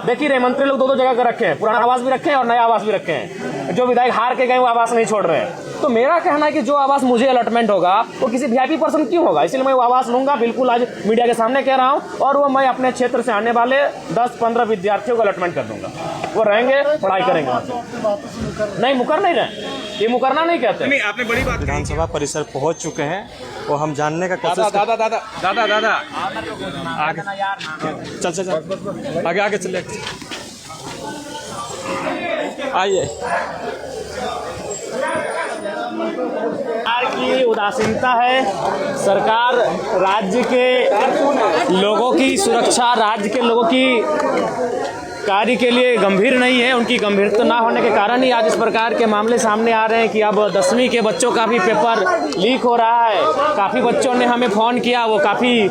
देख ही रहे मंत्री लोग दो जगह कर रखे हैं, पुराना आवास भी रखे हैं और नया आवास भी रखे हैं। जो विधायक हार के गए वो आवास नहीं छोड़ रहे हैं। तो मेरा कहना है कि जो आवास मुझे अलॉटमेंट होगा वो किसी वीआईपी पर्सन क्यों होगा, इसलिए मैं वो आवास लूंगा। बिल्कुल आज मीडिया के सामने कह रहा हूँ, और वो मैं अपने क्षेत्र से आने वाले 10-15 विद्यार्थियों को अलॉटमेंट कर दूंगा। वो रहेंगे, पढ़ाई करेंगे। नहीं मुकर नहीं रहे, ये मुकरना नहीं कहते। नहीं, आपने बड़ी बात। विधानसभा परिसर पहुंच चुके हैं और हम जानने का कोशिश दादा आगे चल आगे चले आइए। सरकार की उदासीनता है, सरकार राज्य के लोगों की सुरक्षा, राज्य के लोगों की कार्य के लिए गंभीर नहीं है। उनकी गंभीरता ना होने के कारण ही आज इस प्रकार के मामले सामने आ रहे हैं कि अब 10वीं के बच्चों का भी पेपर लीक हो रहा है। काफ़ी बच्चों ने हमें फ़ोन किया, वो काफ़ी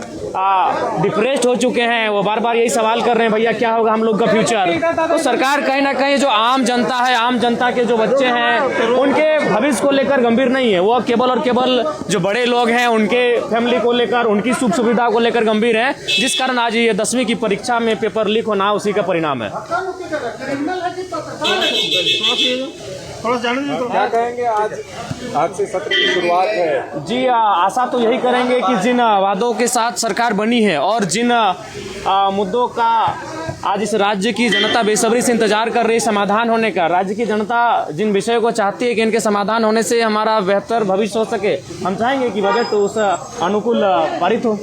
डिप्रेस्ड हो चुके हैं। वो बार बार यही सवाल कर रहे हैं, भैया क्या होगा हम लोग का फ्यूचर। तो सरकार कहीं ना कहीं जो आम जनता है, आम जनता के जो बच्चे हैं उनके भविष्य को लेकर गंभीर नहीं है। वो केवल और केवल जो बड़े लोग हैं उनके फैमिली को लेकर, उनकी सुख सुविधा को लेकर गंभीर है, जिस कारण आज ये 10वीं की परीक्षा में पेपर लीक होना उसी का परिणाम है। क्या कहेंगे, आज से सत्र की शुरुआत है जी। आशा तो यही करेंगे कि जिन वादों के साथ सरकार बनी है और जिन मुद्दों का आज इस राज्य की जनता बेसब्री से इंतजार कर रही समाधान होने का, राज्य की जनता जिन विषयों को चाहती है कि इनके समाधान होने से हमारा बेहतर भविष्य हो सके, हम चाहेंगे कि बजट उस अनुकूल पारित हो।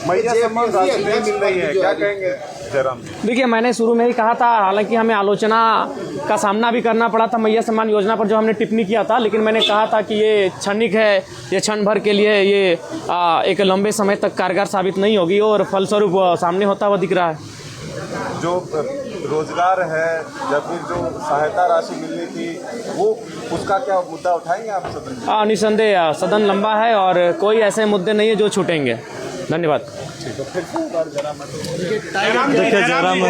मैया सम्मान राशि नहीं मिल रही है, क्या कहेंगे जयराम जी? देखिए, मैंने शुरू में ही कहा था, हालांकि हमें आलोचना का सामना भी करना पड़ा था मैया सम्मान योजना पर जो हमने टिप्पणी किया था, लेकिन मैंने कहा था कि ये क्षणिक है, ये क्षण भर के लिए, ये एक लंबे समय तक कारगर साबित नहीं होगी और फलस्वरूप सामने होता हुआ दिख रहा है। जो रोजगार है या फिर जो सहायता राशि मिलनी थी, वो उसका क्या मुद्दा उठाएंगे आप सदन? निसंदेह सदन लंबा है और कोई ऐसे मुद्दे नहीं है जो छूटेंगे। धन्यवाद। देखिए जयराम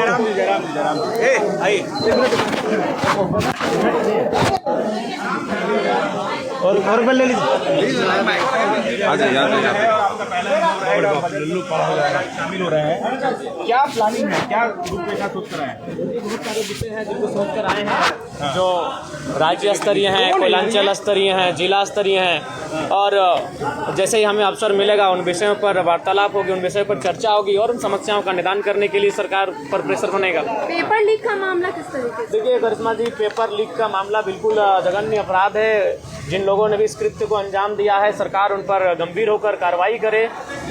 और ले लीजिए। शामिल हो रहे हैं, क्या प्लानिंग है, क्या रूपरेखा सोच कर आए हैं? बहुत सारे विषय हैं जिनको सोच कर आए हैं, जो राज्य स्तरीय हैं, कोयलांचल स्तरीय हैं, जिला स्तरीय हैं, और जैसे ही हमें अवसर मिलेगा उन विषयों पर वार्तालाप होगी, उन विषयों पर चर्चा होगी और उन समस्याओं का निदान करने के लिए सरकार पर प्रेशर बनेगा। पेपर लीक का मामला किस तरीके से? देखिए करिश्मा जी, पेपर लीक का मामला बिल्कुल जघन्य अपराध है। जिन लोगों ने भी इस कृत्य को अंजाम दिया है, सरकार उन पर गंभीर होकर कार्रवाई करे,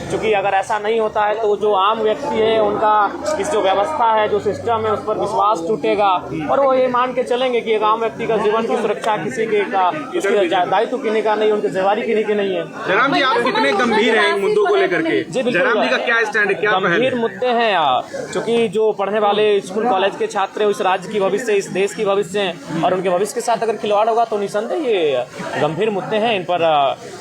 क्योंकि अगर ऐसा नहीं होता है तो जो आम व्यक्ति है उनका इस जो व्यवस्था है, जो सिस्टम है, उस पर विश्वास टूटेगा और वो ये मान के चलेंगे कि एक आम व्यक्ति का जीवन की सुरक्षा किसी के का दायित्व किन्हीं का नहीं, उनकी जिम्मेदारी किन्हीं की नहीं है। जयराम जी, आप कितने गंभीर हैं इन मुद्दों को लेकर के? जयराम जी का क्या स्टैंड है, क्या गंभीर मुद्दे हैं क्योंकि जो पढ़ने वाले स्कूल कॉलेज के छात्र हैं, उस राज्य की भविष्य, इस देश की भविष्य हैं और उनके भविष्य के साथ अगर खिलवाड़ होगा तो निसंदेह ये गंभीर मुद्दे हैं। इन पर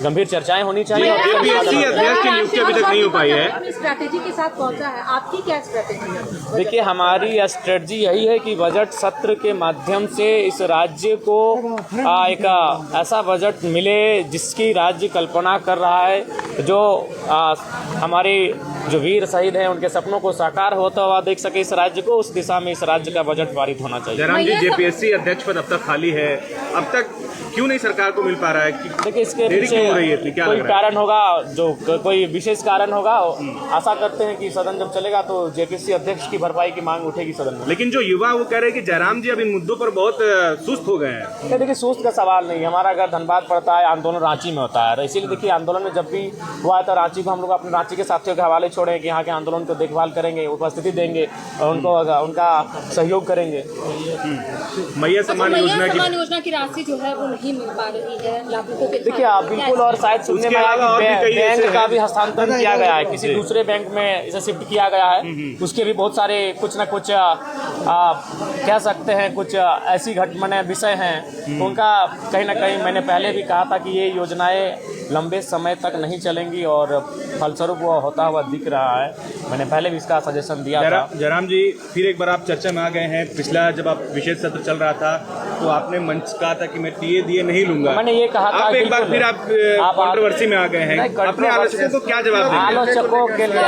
गंभीर चर्चाएं होनी चाहिए। जेपीएससी अध्यक्ष की नियुक्ति अभी तक नहीं हो पाई है। अपनी स्ट्रैटेजी के साथ पहुंचा है, आपकी क्या स्ट्रैटेजी है? देखिए, हमारी स्ट्रेटजी यही है कि बजट सत्र के माध्यम से इस राज्य को एक ऐसा बजट मिले जिसकी राज्य कल्पना कर रहा है, जो हमारे जो वीर शहीद हैं उनके सपनों को साकार होता हुआ देख सके इस राज्य को, उस दिशा में इस राज्य का बजट पारित होना चाहिए। जयराम जी, जेपीएससी अध्यक्ष पद अब तक खाली है, अब तक क्यों नहीं सरकार को मिल पा रहा है? देखिए, इसके पीछे कोई कारण होगा, जो कोई विशेष कारण होगा। आशा करते हैं कि सदन जब चलेगा तो जेपीएससी अध्यक्ष की भरपाई की मांग उठेगी सदन में। लेकिन जो युवा वो कह रहे हैं कि जयराम जी अब इन मुद्दों पर बहुत सुस्त हो गए हैं। देखिए, सुस्त का सवाल नहीं, हमारा अगर धनबाद पड़ता है, आंदोलन रांची में होता है, इसीलिए देखिए आंदोलन में जब भी हुआ तो रांची को हम लोग अपने रांची के साथियों के हवाले छोड़े कि यहाँ के आंदोलन को देखभाल करेंगे, उपस्थिति देंगे और उनको उनका सहयोग करेंगे। मैया सम्मान योजना की राशि जो है वो नहीं मिल पा रही है लाभुकों के। देखिए बिल्कुल, और शायद सुनने में आया कि बैंक का भी हस्तांतरण किया गया है, किसी दूसरे बैंक में इसे शिफ्ट किया गया है। उसके भी बहुत सारे कुछ ना कुछ कह सकते हैं, कुछ ऐसी घटनाएं विषय हैं, उनका कहीं ना कहीं मैंने पहले भी कहा था कि ये योजनाएं लंबे समय तक नहीं चलेंगी और फलस्वरूप वो होता हुआ दिख रहा है। मैंने पहले भी इसका सजेशन दिया था। जयराम जी, फिर एक बार आप चर्चा में आ गए हैं। पिछला जब आप विशेष सत्र चल रहा था तो आपने मंच कहा था कि मैं टीए दिए नहीं लूंगा। मैंने ये कहा था, आप एक बार फिर आप कंट्रोवर्सी में आ गए हैं। नहीं, अपने आलोचकों को क्या जवाब देंगे? आलोचकों के लिए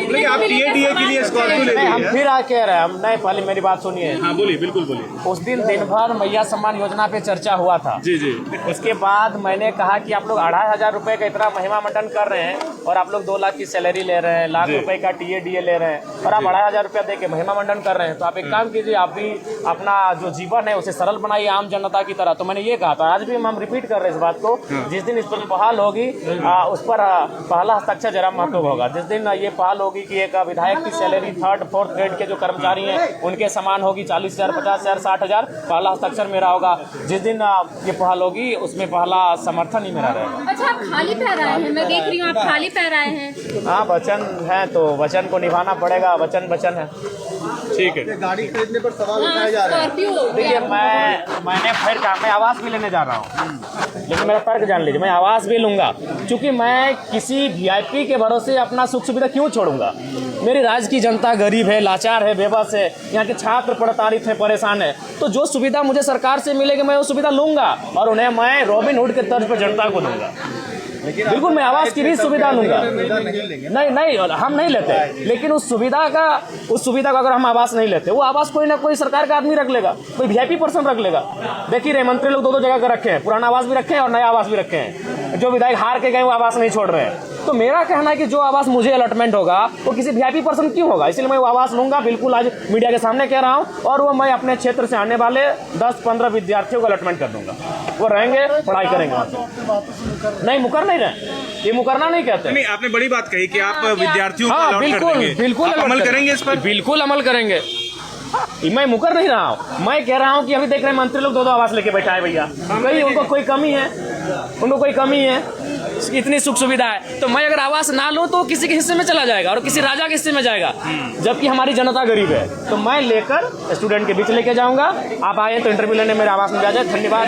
लेकिन आप टीए दिए के लिए स्कॉर्पियो ले नहीं, हम लिए। फिर आ कह रहे हैं, हम नहीं, पहले मेरी बात सुनिए। हाँ बोलिए, बिल्कुल बोलिए। उस दिन भर मैया सम्मान योजना पे चर्चा हुआ था। जी जी। उसके बाद मैंने कहा कि आप लोग 2500 रुपए का इतना महिमा मंडन कर रहे हैं और आप लोग 2 लाख की सैलरी ले रहे हैं, लाख रुपए का टीए डीए ले रहे हैं और आप 2500 रुपया दे के महिमा मंडन कर रहे हैं, तो आप एक काम कीजिए, आप भी अपना जो जीवन है उसे सरल बनाइए आम जनता की तरह। तो मैंने ये कहा था, आज भी हम रिपीट कर रहे हैं इस बात को। जिस दिन इस पर बहाल होगी उस पर पहला हस्ताक्षर जरा महत्व होगा। जिस दिन ये पहल होगी कि एक विधायक की सैलरी 3rd 4th ग्रेड के जो कर्मचारी हैं उनके समान होगी, 40,000, 50,000, 60,000, पहला हस्ताक्षर मेरा होगा। जिस दिन ये पहल होगी उसमें पहला समर्थन ही मेरा रहेगा। अच्छा, आप खाली पैर आए हैं, मैं देख रही हूँ आप खाली पैर आए हैं। हाँ, वचन है तो वचन को निभाना पड़ेगा, वचन वचन है। ठीक है। गाड़ी खरीदने पर सवाल उठाए जा रहे हैं। स्कॉर्पियो देखिए, मैंने फिर कहा मैं आवास भी लेने जा रहा हूँ, लेकिन मेरा तर्क जान लीजिए, मैं आवास भी लूंगा क्योंकि मैं किसी वीआईपी के भरोसे अपना सुख सुविधा क्यों छोड़ूंगा। मेरी राज्य की जनता गरीब है, लाचार है, बेबस है, यहाँ के छात्र प्रताड़ित है, परेशान है, तो जो सुविधा मुझे सरकार से मिलेगी मैं वो सुविधा लूंगा और उन्हें मैं रॉबिन हुड के तर्ज पर जनता को दूंगा। बिल्कुल, मैं आवास की भी सुविधा लूंगा। नहीं, हम नहीं लेते, लेकिन उस सुविधा का अगर हम आवास नहीं लेते, वो आवास कोई ना कोई सरकार का आदमी रख लेगा, कोई वीआईपी पर्सन रख लेगा। देखिए रहे मंत्री लोग 2-2 जगह का रखे हैं, पुराना आवास भी रखे हैं और नया आवास भी रखे हैं। जो विधायक हार के गए वो आवास नहीं छोड़ रहे हैं। तो मेरा कहना है कि जो आवास मुझे अलॉटमेंट होगा वो किसी वीआईपी पर्सन क्यों होगा, इसलिए मैं वो आवास लूंगा। बिल्कुल आज मीडिया के सामने कह रहा हूँ, और वो मैं अपने क्षेत्र से आने वाले 10-15 विद्यार्थियों को अलॉटमेंट कर दूंगा। वो रहेंगे, पढ़ाई करेंगे। नहीं, मुकर नहीं रहे, ये मुकरना नहीं कहते। नहीं, आपने बड़ी बात कही कि आप विद्यार्थियों को हाँ, अलॉट कर देंगे। बिल्कुल आप अमल करेंगे इस पर? बिल्कुल अमल करेंगे। मैं मुकर नहीं रहा हूँ, मैं कह रहा हूँ कि अभी देख रहे हैं मंत्री लोग 2-2 आवास लेके बैठा है भैया। कहीं उनको कोई कमी है, इतनी सुख सुविधा है, तो मैं अगर आवास ना लूँ तो किसी के हिस्से में चला जाएगा और किसी राजा के हिस्से में जाएगा, जबकि हमारी जनता गरीब है। तो मैं लेकर स्टूडेंट के बीच लेके जाऊंगा। आप आए तो इंटरव्यू लेने मेरे आवास में आ जाए। धन्यवाद।